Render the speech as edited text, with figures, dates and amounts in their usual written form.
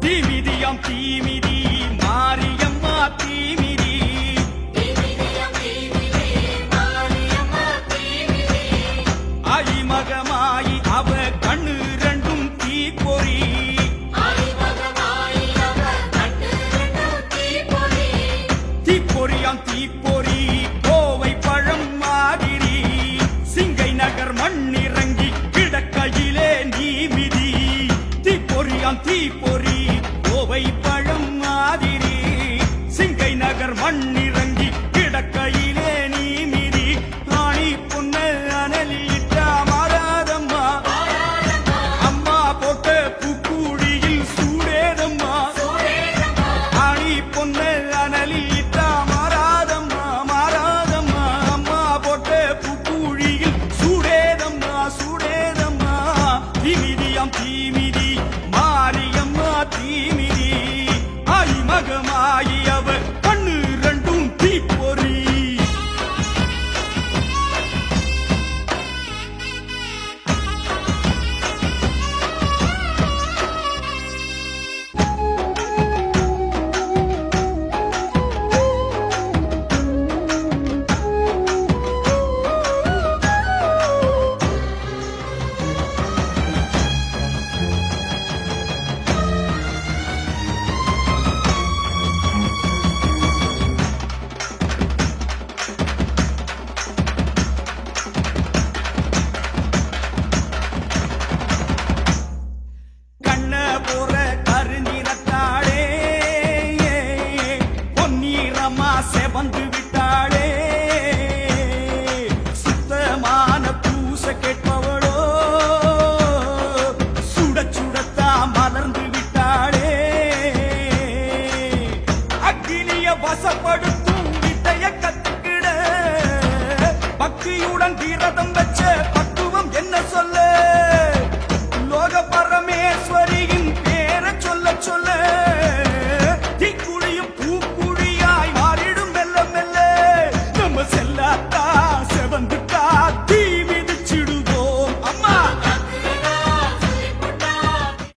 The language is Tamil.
தீமிதியாம் தீமிதி மாரியம்மா தீமிதி ஆயி மகமாயி அவ கண்ணு ரெண்டும் தீப்பொறி தீப்பொறியாம் தீப்பொறி கோவை பழம் மாதிரி சிங்கை நகர் மண்ணிறங்கி கிடக்கையிலே நீமிதி தீப்பொறியாம் தீப்பொறி கோவை பழம் மாதிரி சிங்கை நகர் மண்ணிறங்கி கிடக்கையிலே நீமிதி ராணி பொன்ன அனலில் இட்டா மாறாதம்மா அம்மா போட்ட பூக்குழியில் சூடேதம்மா ராணி பொன்ன அனலில் இட்டா மாறாதம்மா மாறாதம்மா அம்மா போட்ட பூக்குழியில் சூடேதம்மா சூடேதம்மா தீமிதியாம் தீமிதி மாரியம்மா தீமிதி ஆயி மகமாயி அவ கண்ணு ரெண்டும் தீப்பொறி கண்ண போற கருநிறத்தாளே பொன்னீரமா செவந்து விட்டாளே சுத்தமான பூச கேட்பவளோ சுட சுடத்தா மலர்ந்து விட்டாளே அக்கினிய வசப்படுத்தும் வித்தைய கத்துக்கிட பக்தியுடன் விரதம் வச்ச